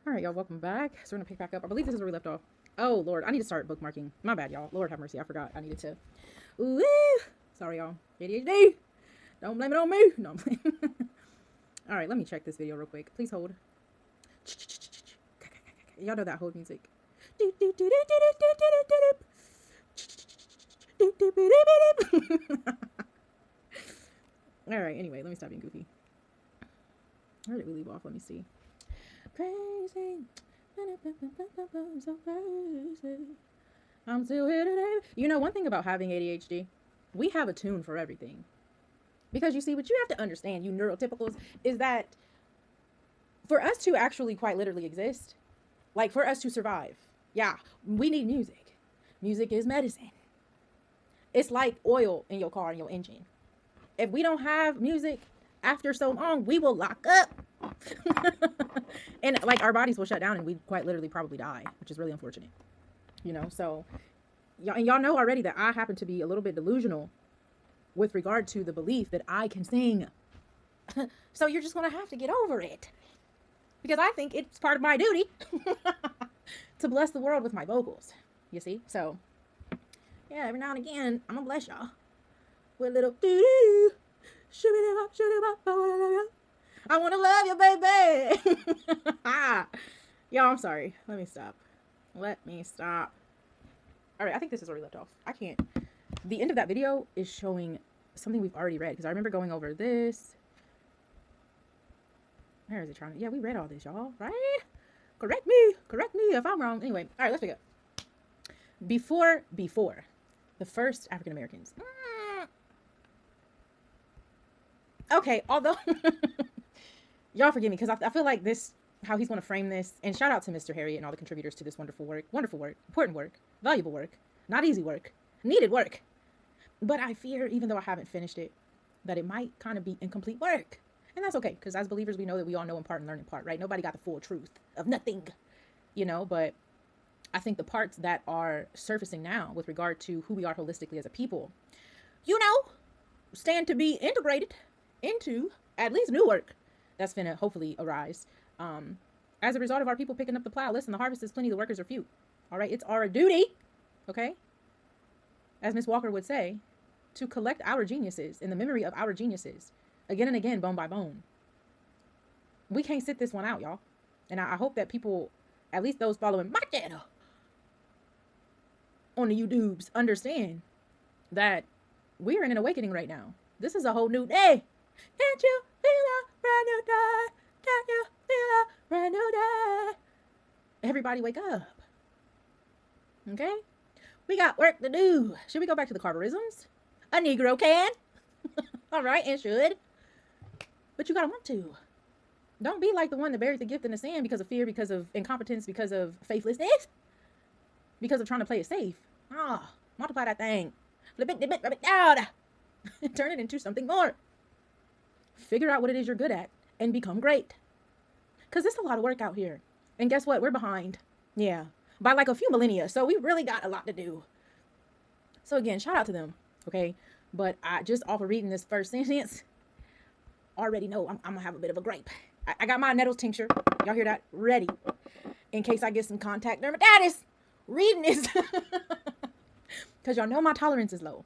All right, y'all, welcome back. So we're gonna pick back up. I believe this is where we left off. Oh Lord, I need to start bookmarking. My bad, y'all. Lord have mercy, I forgot. I needed to. Ooh, sorry, y'all. ADHD. Don't blame it on me. No, I'm playing. All right, let me check this video real quick. Please hold. Y'all know that hold music. All right. Anyway, let me stop being goofy. Where did we leave off? Let me see. Crazy. So crazy. I'm still here today. You know, one thing about having ADHD, we have a tune for everything. Because you see, what you have to understand, you neurotypicals, is that for us to actually quite literally exist, like for us to survive, yeah, we need music. Music is medicine. It's like oil in your car and your engine. If we don't have music after so long, we will lock up. And like our bodies will shut down and we quite literally probably die, which is really unfortunate. You know, so y'all know already that I happen to be a little bit delusional with regard to the belief that I can sing. So you're just going to have to get over it. Because I think it's part of my duty to bless the world with my vocals. You see? So, yeah, every now and again, I'm going to bless y'all with a little doo-doo. I want to love you, baby. Y'all, I'm sorry. Let me stop. All right, I think this is where we left off. I can't. The end of that video is showing something we've already read. Because I remember going over this. Where is it trying to? Yeah, we read all this, y'all. Right? Correct me if I'm wrong. Anyway, all right, let's pick up. Before the first African Americans. Okay, although y'all forgive me because I feel like this, how he's going to frame this, and shout out to Mr. Harriet and all the contributors to this wonderful work, important work, valuable work, not easy work, needed work. But I fear, even though I haven't finished it, that it might kind of be incomplete work. And that's okay, because as believers, we know that we all know in part and learn in part, right? Nobody got the full truth of nothing, you know, but I think the parts that are surfacing now with regard to who we are holistically as a people, you know, stand to be integrated into at least new work that's finna hopefully arise as a result of our people picking up the plow. Listen, the harvest is plenty, the workers are few. All right, it's our duty, okay, as Miss Walker would say, to collect our geniuses in the memory of our geniuses again and again, bone by bone. We can't sit this one out, y'all. And I hope that people, at least those following my channel on the YouTubes, understand that we are in an awakening right now. This is a whole new day. Can't you feel a brand new day? Can't you feel a brand new day? Everybody wake up. Okay? We got work to do. Should we go back to the carburisms? A Negro can. All right, and should. But you gotta want to. Don't be like the one that buried the gift in the sand because of fear, because of incompetence, because of faithlessness, because of trying to play it safe. Multiply that thing. Flip it down. Turn it into something more. Figure out what it is you're good at and become great. Because it's a lot of work out here. And guess what? We're behind. Yeah. By like a few millennia. So we really got a lot to do. So again, shout out to them. Okay. But I just off of reading this first sentence, already know I'm going to have a bit of a gripe. I got my nettles tincture. Y'all hear that? Ready. In case I get some contact dermatitis. Reading this. Because y'all know my tolerance is low.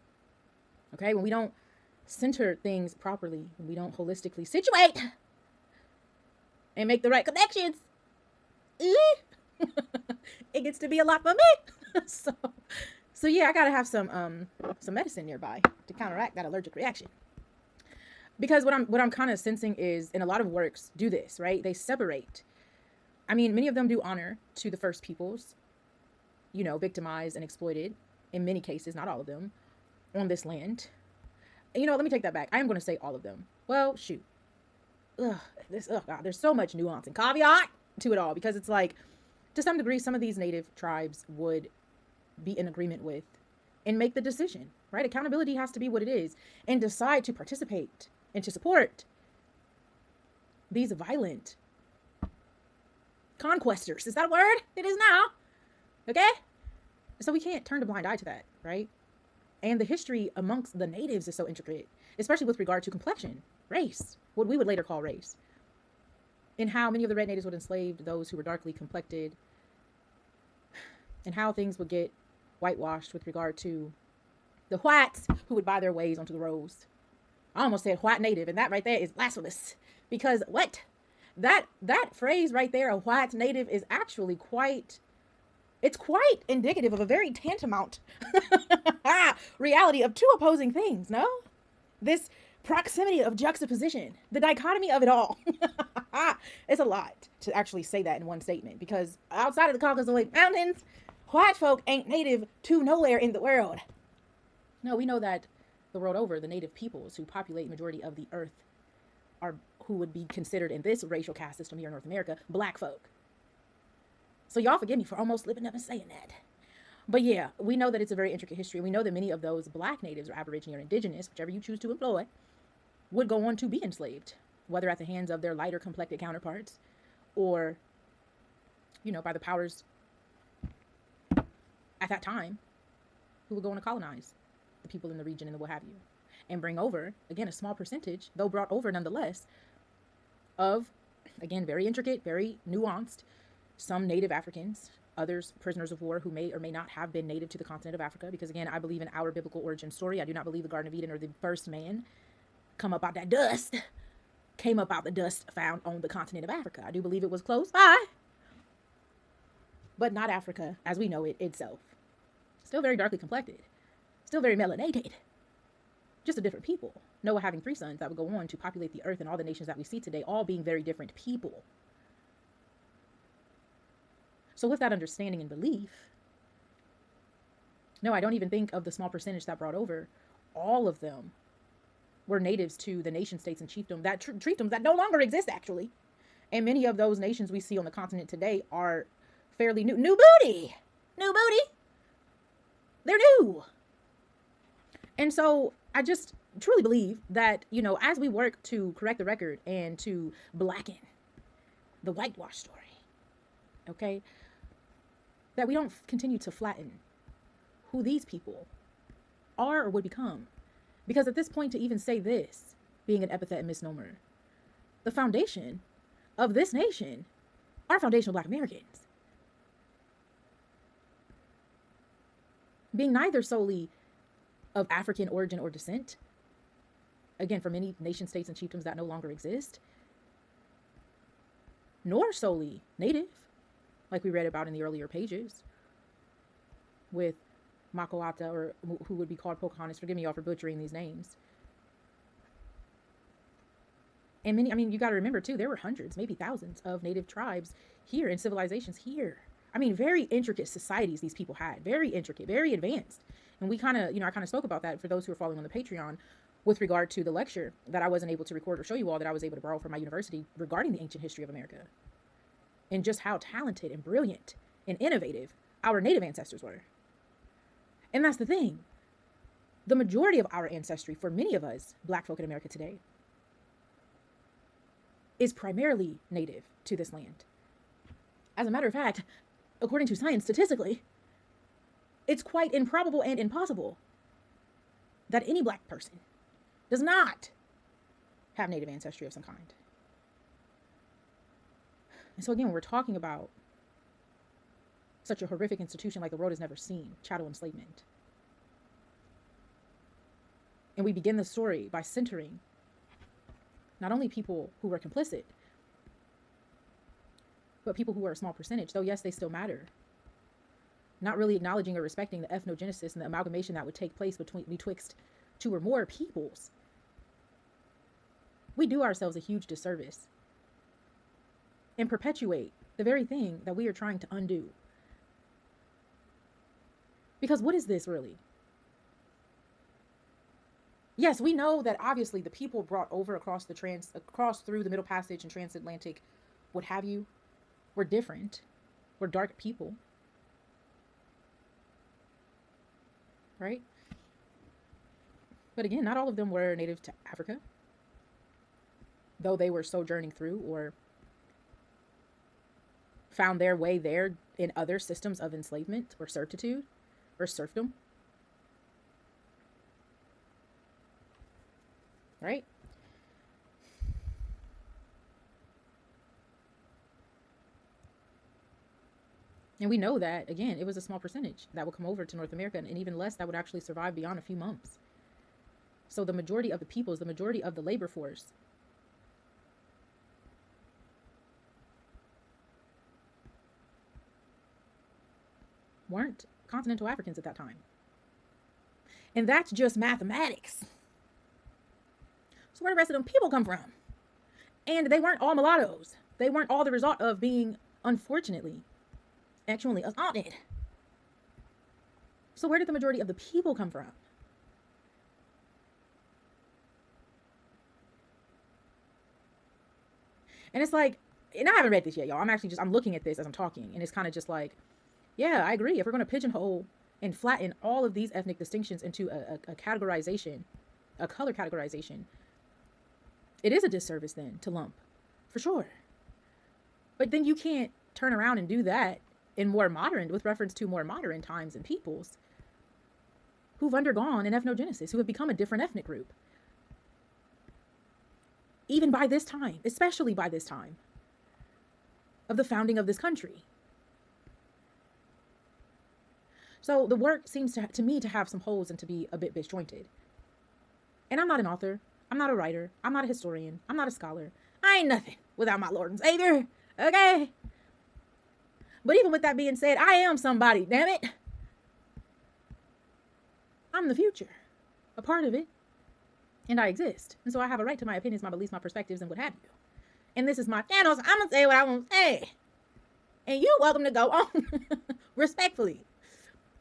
Okay. When we don't center things properly, when we don't holistically situate and make the right connections, it gets to be a lot for me. So yeah, I gotta have some medicine nearby to counteract that allergic reaction. Because what I'm kind of sensing is, in a lot of works do this, right? They separate. I mean, many of them do honor to the first peoples, you know, victimized and exploited in many cases, not all of them, on this land. You know, let me take that back. I am going to say all of them. Well, shoot. God, there's so much nuance and caveat to it all, because it's like, to some degree, some of these native tribes would be in agreement with and make the decision, right? Accountability has to be what it is, and decide to participate and to support these violent conquestors. Is that a word? It is now. Okay? So we can't turn a blind eye to that, right? And the history amongst the natives is so intricate, especially with regard to complexion, race, what we would later call race. in how many of the red natives would enslave those who were darkly complected, and how things would get whitewashed with regard to the whites who would buy their ways onto the roads. I almost said white native, and that right there is blasphemous. Because what? That phrase right there, a white native, is actually quite indicative of a very tantamount reality of two opposing things, no? This proximity of juxtaposition, the dichotomy of it all. It's a lot to actually say that in one statement, because outside of the Caucasus Mountains, white folk ain't native to nowhere in the world. No, we know that the world over, the native peoples who populate majority of the earth are who would be considered in this racial caste system here in North America, black folk. So y'all forgive me for almost slipping up and saying that. But yeah, we know that it's a very intricate history. We know that many of those black natives or Aboriginal or indigenous, whichever you choose to employ, would go on to be enslaved, whether at the hands of their lighter complected counterparts or, by the powers at that time who would go on to colonize the people in the region and what have you, and bring over, again, a small percentage, though brought over nonetheless, of, again, very intricate, very nuanced, some native Africans, others prisoners of war who may or may not have been native to the continent of Africa, because again, I believe in our biblical origin story. I do not believe the Garden of Eden or the first man came up out the dust found on the continent of Africa. I do believe it was close by, but not Africa as we know it itself. Still very darkly complected, still very melanated, just a different people. Noah having 3 sons that would go on to populate the earth and all the nations that we see today, all being very different people. So with that understanding and belief, no, I don't even think of the small percentage that brought over. All of them were natives to the nation states and chiefdoms that no longer exist, actually. And many of those nations we see on the continent today are fairly new. New booty. They're new. And so I just truly believe that, as we work to correct the record and to blacken the whitewash story, okay, that we don't continue to flatten who these people are or would become. Because at this point, to even say this, being an epithet and misnomer, the foundation of this nation are foundational Black Americans. Being neither solely of African origin or descent, again, for many nation states and chiefdoms that no longer exist, nor solely native, like we read about in the earlier pages with Makoata, or who would be called Pocahontas. Forgive me, y'all, for butchering these names. And many, you got to remember too, there were hundreds, maybe thousands of native tribes here and civilizations here. Very intricate societies these people had, very intricate, very advanced. And we I kind of spoke about that for those who are following on the Patreon with regard to the lecture that I wasn't able to record or show you all, that I was able to borrow from my university regarding the ancient history of America and just how talented and brilliant and innovative our native ancestors were. And that's the thing. The majority of our ancestry, for many of us, Black folk in America today, is primarily native to this land. As a matter of fact, according to science, statistically, it's quite improbable and impossible that any Black person does not have native ancestry of some kind. And so again, when we're talking about such a horrific institution like the world has never seen, chattel enslavement, and we begin the story by centering not only people who were complicit, but people who are a small percentage, though yes, they still matter. Not really acknowledging or respecting the ethnogenesis and the amalgamation that would take place betwixt 2 or more peoples. We do ourselves a huge disservice and perpetuate the very thing that we are trying to undo. Because what is this really? Yes, we know that obviously the people brought over across through the Middle Passage and transatlantic, what have you, were different, were dark people, right? But again, not all of them were native to Africa, though they were sojourning through or found their way there in other systems of enslavement or servitude or serfdom. Right? And we know that, again, it was a small percentage that would come over to North America, and even less that would actually survive beyond a few months. So the majority of the peoples, the majority of the labor force, weren't continental Africans at that time. And that's just mathematics. So where the rest of them people come from? And they weren't all mulattoes. They weren't all the result of being, unfortunately, actually assaulted. So where did the majority of the people come from? And it's like, and I haven't read this yet, y'all. I'm looking at this as I'm talking, and it's kind of just like, yeah, I agree. If we're going to pigeonhole and flatten all of these ethnic distinctions into a categorization, a color categorization, it is a disservice then to lump, for sure. But then you can't turn around and do that with reference to more modern times and peoples who've undergone an ethnogenesis, who have become a different ethnic group. Even by this time, especially by this time of the founding of this country. So the work seems to me to have some holes and to be a bit disjointed. And I'm not an author. I'm not a writer. I'm not a historian. I'm not a scholar. I ain't nothing without my Lord and Savior. Okay? But even with that being said, I am somebody, damn it. I'm the future, a part of it. And I exist. And so I have a right to my opinions, my beliefs, my perspectives, and what have you. And this is my channel, so I'm going to say what I want to say. And you're welcome to go on respectfully.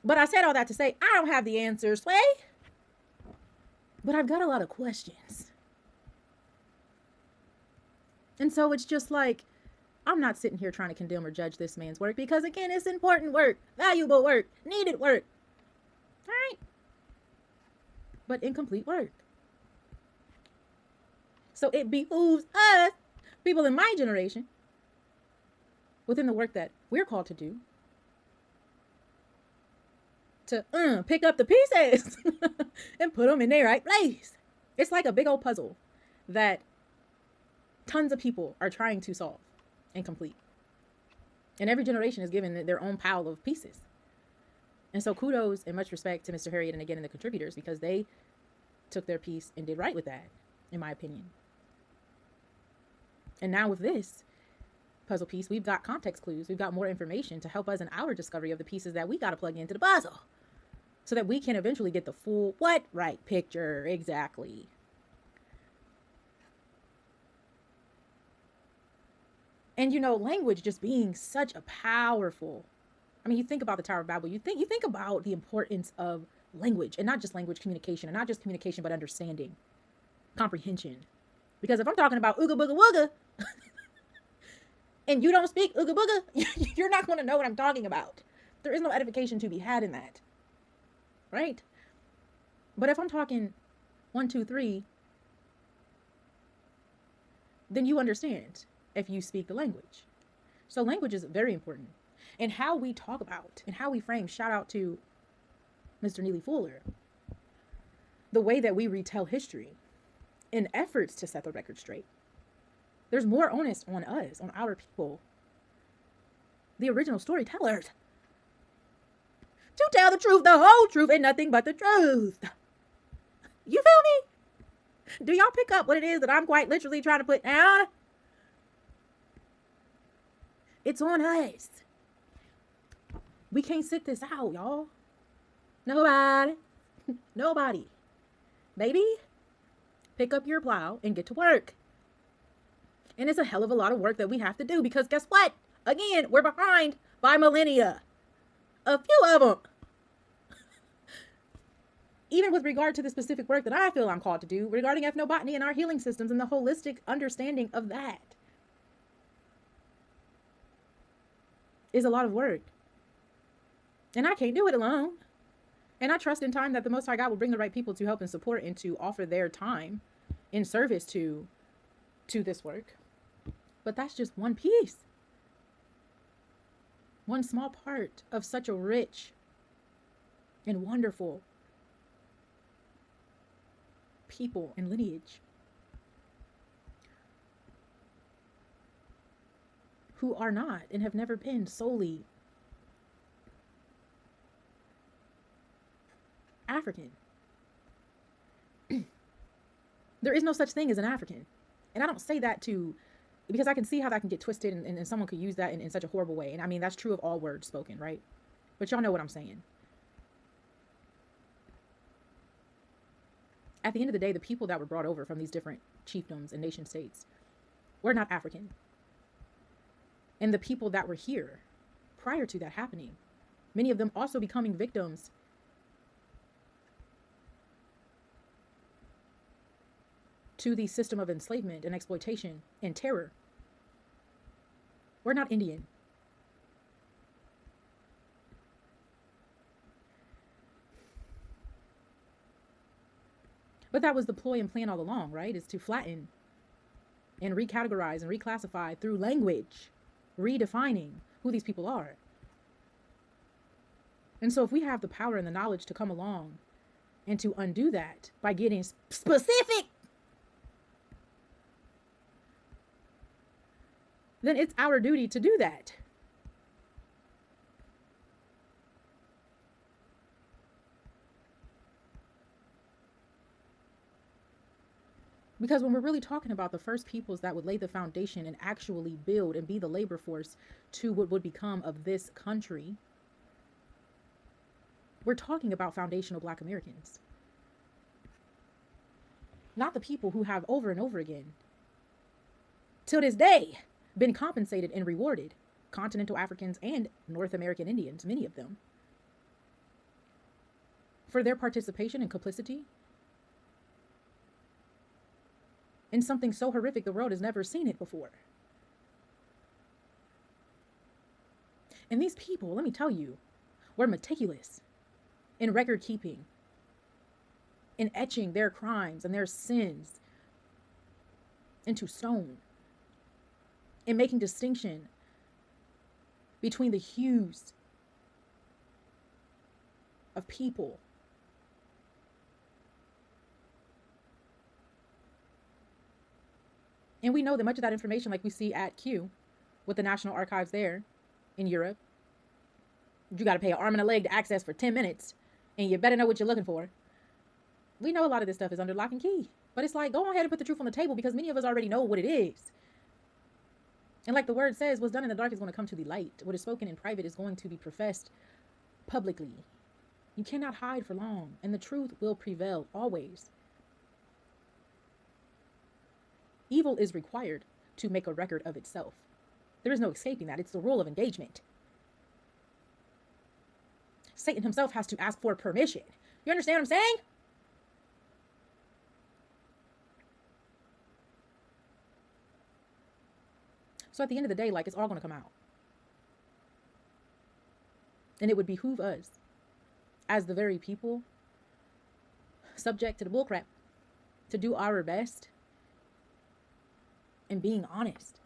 But I said all that to say I don't have the answers, Sway. But I've got a lot of questions. And so it's just like, I'm not sitting here trying to condemn or judge this man's work because, again, it's important work, valuable work, needed work. All right? But incomplete work. So it behooves us, people in my generation, within the work that we're called to do, to pick up the pieces and put them in their right place. It's like a big old puzzle that tons of people are trying to solve and complete. And every generation is given their own pile of pieces. And so kudos and much respect to Mr. Harriet and again and the contributors, because they took their piece and did right with that, in my opinion. And now with this puzzle piece, we've got context clues. We've got more information to help us in our discovery of the pieces that we got to plug into the puzzle so that we can eventually get the full right picture. Exactly. And language just being such a powerful, you think about the Tower of Babel, you think about the importance of language, and not just language communication, and not just communication, but understanding, comprehension. Because if I'm talking about ooga booga wooga, and you don't speak ooga booga, you're not going to know what I'm talking about. There is no edification to be had in that. Right? But if I'm talking 1, 2, 3, then you understand if you speak the language. So language is very important. And how we talk about and how we frame, shout out to Mr. Neely Fuller, the way that we retell history in efforts to set the record straight. There's more onus on us, on our people, the original storytellers, to tell the truth, the whole truth, and nothing but the truth. You feel me? Do y'all pick up what it is that I'm quite literally trying to put down? It's on us. We can't sit this out, y'all. Nobody. Baby, pick up your plow and get to work. And it's a hell of a lot of work that we have to do because guess what? Again, we're behind by millennia. A few of them. Even with regard to the specific work that I feel I'm called to do regarding ethnobotany and our healing systems and the holistic understanding of that is a lot of work. And I can't do it alone. And I trust in time that the Most High God will bring the right people to help and support and to offer their time in service to this work. But that's just one piece. One small part of such a rich and wonderful people and lineage who are not and have never been solely African. There is no such thing as an African. And I don't say that because I can see how that can get twisted and someone could use that in such a horrible way. And I mean, that's true of all words spoken, right? But y'all know what I'm saying. At the end of the day, the people that were brought over from these different chiefdoms and nation states were not African. And the people that were here prior to that happening, many of them also becoming victims to the system of enslavement and exploitation and terror. We're not Indian. But that was the ploy and plan all along, right? Is to flatten and recategorize and reclassify through language, redefining who these people are. And so if we have the power and the knowledge to come along and to undo that by getting specific, then it's our duty to do that. Because when we're really talking about the first peoples that would lay the foundation and actually build and be the labor force to what would become of this country, we're talking about foundational Black Americans. Not the people who have over and over again, till this day, been compensated and rewarded. Continental Africans and North American Indians, many of them, for their participation and complicity in something so horrific the world has never seen it before. And these people, let me tell you, were meticulous in record keeping, in etching their crimes and their sins into stone, in making distinction between the hues of people. And we know that much of that information, like we see at Kew, with the National Archives there in Europe, you got to pay an arm and a leg to access for 10 minutes, and you better know what you're looking for. We know a lot of this stuff is under lock and key. But it's like, go ahead and put the truth on the table, because many of us already know what it is. And like the word says, what's done in the dark is going to come to the light. What is spoken in private is going to be professed publicly. You cannot hide for long, and the truth will prevail always. Evil is required to make a record of itself. There is no escaping that. It's the rule of engagement. Satan himself has to ask for permission. You understand what I'm saying? So at the end of the day, like, it's all going to come out. And it would behoove us, as the very people subject to the bullcrap, to do our best in being honest.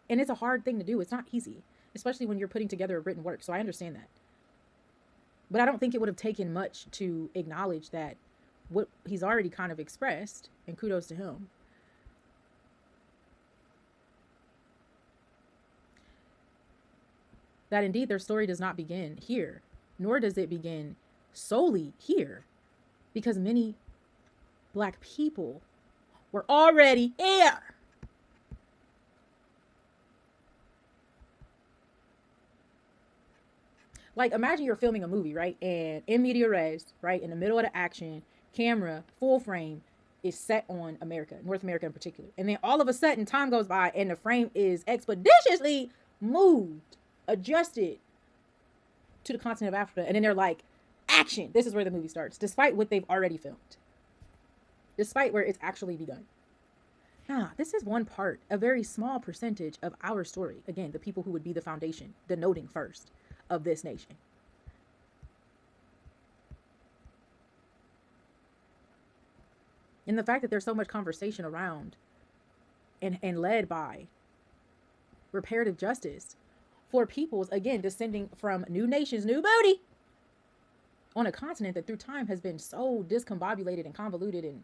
And it's a hard thing to do. It's not easy, especially when you're putting together a written work. So I understand that. But I don't think it would have taken much to acknowledge that what he's already kind of expressed, and kudos to him, that indeed their story does not begin here, nor does it begin solely here, because many Black people were already here. Like, imagine you're filming a movie, right? And in media res, right, in the middle of the action, camera, full frame, is set on America, North America in particular. And then all of a sudden, time goes by, and the frame is expeditiously moved, adjusted to the continent of Africa. And then they're like, action. This is where the movie starts, despite what they've already filmed. Despite where it's actually begun. Nah, this is one part, a very small percentage of our story. Again, the people who would be the foundation, denoting first, of this nation. And the fact that there's so much conversation around and led by reparative justice for peoples, again, descending from new nations, new booty, on a continent that through time has been so discombobulated and convoluted and,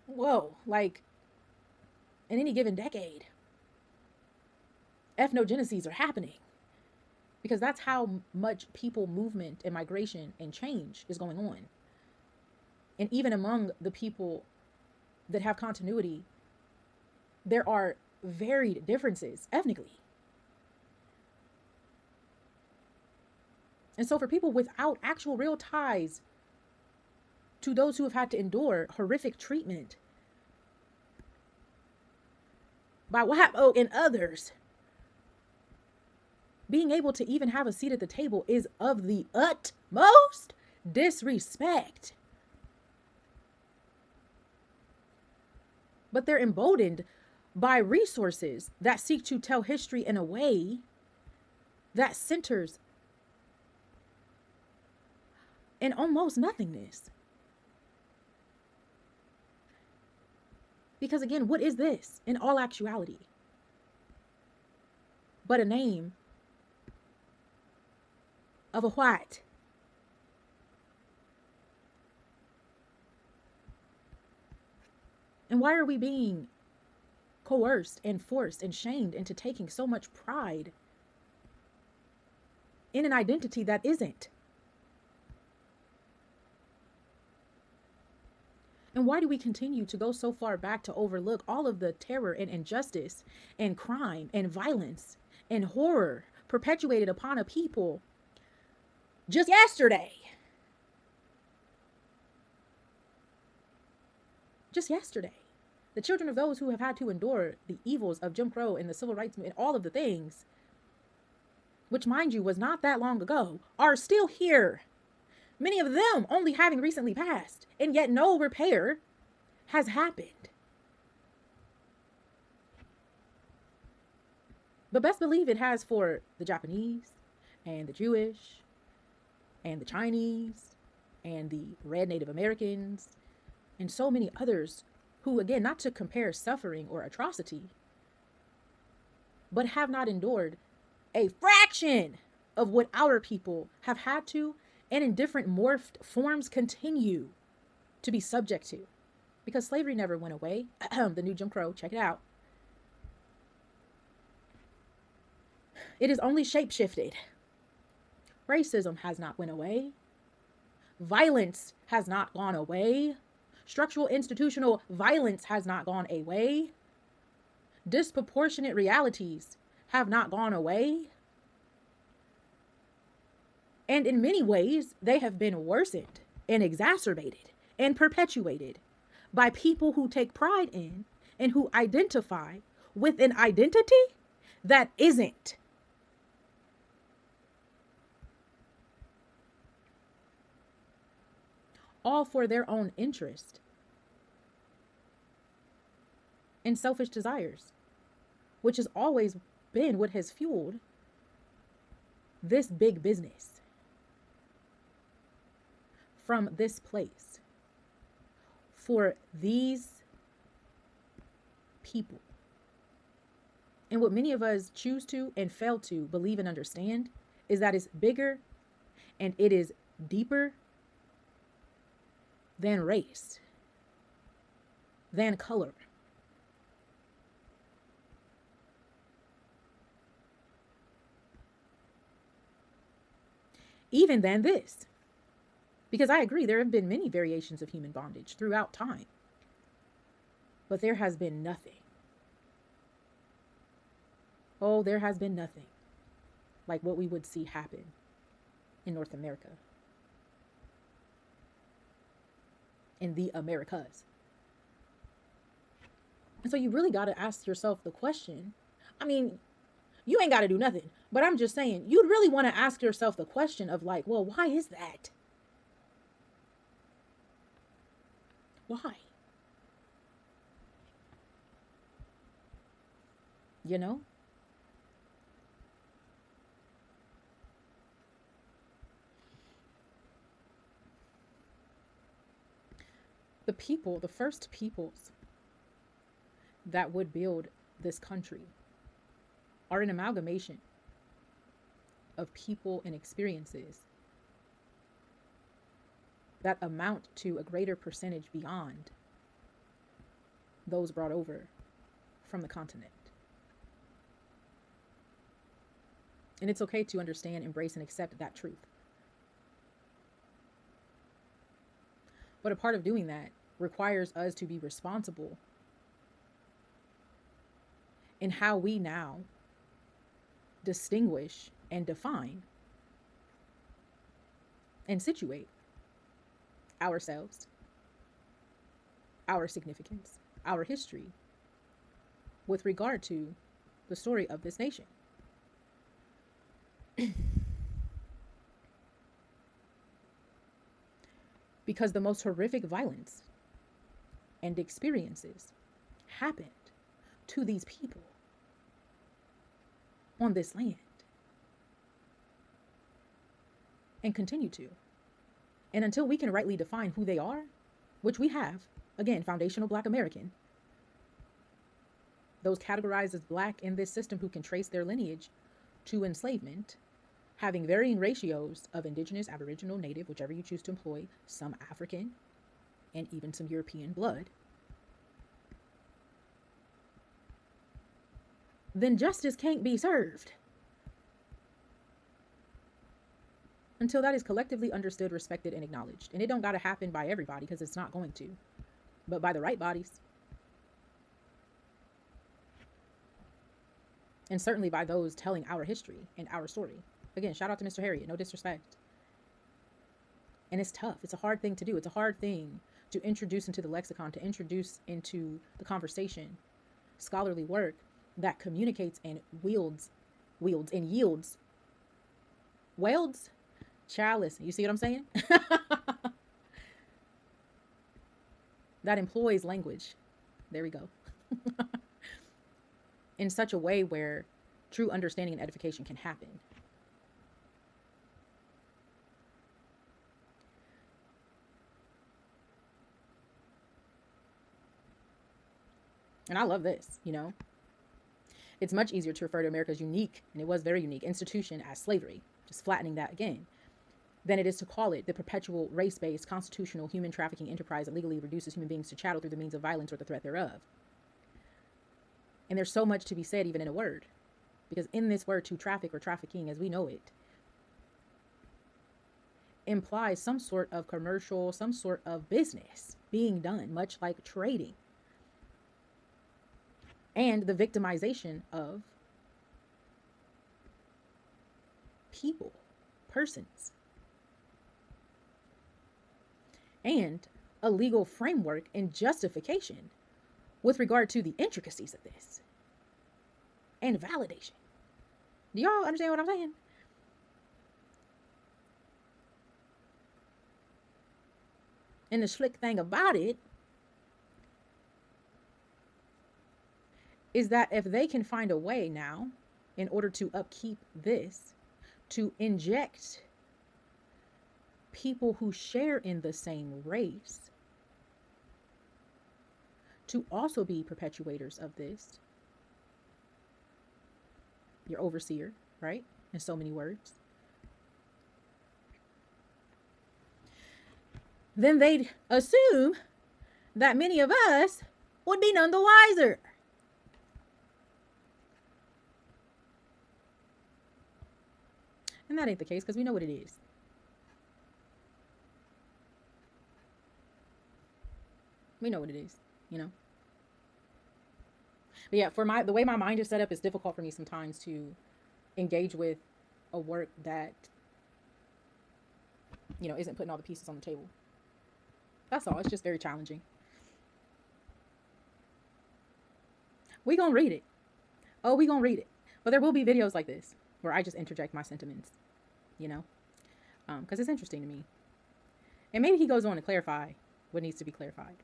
whoa, like, in any given decade, ethnogeneses are happening. because that's how much people movement and migration and change is going on. And even among the people that have continuity, there are varied differences ethnically. And so for people without actual real ties to those who have had to endure horrific treatment by WAPO and others, being able to even have a seat at the table is of the utmost disrespect. But they're emboldened by resources that seek to tell history in a way that centers in almost nothingness. Because again, what is this in all actuality but a name of a white? And why are we being coerced and forced and shamed into taking so much pride in an identity that isn't? And why do we continue to go so far back to overlook all of the terror and injustice and crime and violence and horror perpetuated upon a people just yesterday? Just yesterday. The children of those who have had to endure the evils of Jim Crow and the civil rights movement and all of the things, which mind you was not that long ago, are still here. Many of them only having recently passed, and yet no repair has happened. But best believe it has for the Japanese and the Jewish and the Chinese and the red Native Americans and so many others who, again, not to compare suffering or atrocity, but have not endured a fraction of what our people have had to, and in different morphed forms continue to be subject to. Because slavery never went away. The new Jim Crow, check it out. It is only shape-shifted. Racism has not went away. Violence has not gone away. Structural institutional violence has not gone away. Disproportionate realities have not gone away. And in many ways, they have been worsened and exacerbated and perpetuated by people who take pride in and who identify with an identity that isn't. All for their own interest and selfish desires, which has always been what has fueled this big business. From this place, for these people. And what many of us choose to and fail to believe and understand is that it's bigger and it is deeper than race, than color. Even than this. Because I agree, there have been many variations of human bondage throughout time. But there has been nothing. Oh, there has been nothing like what we would see happen in North America. In the Americas. And so you really got to ask yourself the question. I mean, you ain't got to do nothing. But I'm just saying, you'd really want to ask yourself the question of like, well, why is that? Why? You know? The people, the first peoples that would build this country are an amalgamation of people and experiences that amount to a greater percentage beyond those brought over from the continent. And it's okay to understand, embrace, and accept that truth. But a part of doing that requires us to be responsible in how we now distinguish and define and situate ourselves, our significance, our history with regard to the story of this nation. Because the most horrific violence and experiences happened to these people on this land and continue to. And until we can rightly define who they are, which we have, again, foundational Black American, those categorized as Black in this system who can trace their lineage to enslavement, having varying ratios of Indigenous, Aboriginal, Native, whichever you choose to employ, some African, and even some European blood, then justice can't be served until that is collectively understood, respected, and acknowledged. And it don't got to happen by everybody, because it's not going to, but by the right bodies. And certainly by those telling our history and our story. Again, shout out to Mr. Harriet, no disrespect. And it's tough. It's a hard thing to do. It's a hard thing to introduce into the lexicon, to introduce into the conversation, scholarly work that communicates and wields and yields. Welds? Child, listen, you see what I'm saying? That employs language. There we go. In such a way where true understanding and edification can happen. And I love this, you know. It's much easier to refer to America's unique, and it was very unique, institution as slavery, just flattening that again, than it is to call it the perpetual race-based constitutional human trafficking enterprise that legally reduces human beings to chattel through the means of violence or the threat thereof. And there's so much to be said even in a word, because in this word to traffic or trafficking as we know it implies some sort of commercial, some sort of business being done, much like trading. And the victimization of people, persons. And a legal framework and justification with regard to the intricacies of this. And validation. Do y'all understand what I'm saying? And the slick thing about it is that if they can find a way now, in order to upkeep this, to inject people who share in the same race to also be perpetuators of this, your overseer, right? In so many words. Then they'd assume that many of us would be none the wiser. And that ain't the case, because we know what it is. We know what it is, you know. But yeah, for the way my mind is set up, it's difficult for me sometimes to engage with a work that, you know, isn't putting all the pieces on the table. That's all. It's just very challenging. We gonna read it. Oh, we gonna read it. But there will be videos like this where I just interject my sentiments, you know, because it's interesting to me. And maybe he goes on to clarify what needs to be clarified.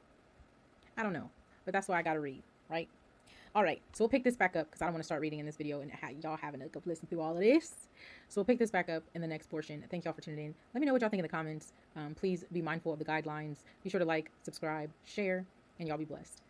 I don't know, but that's why I gotta read, right? All right, so we'll pick this back up because I don't want to start reading in this video and y'all having to go listen through all of this. So we'll pick this back up in the next portion. Thank y'all for tuning in. Let me know what y'all think in the comments. Please be mindful of the guidelines. Be sure to like, subscribe, share, and y'all be blessed.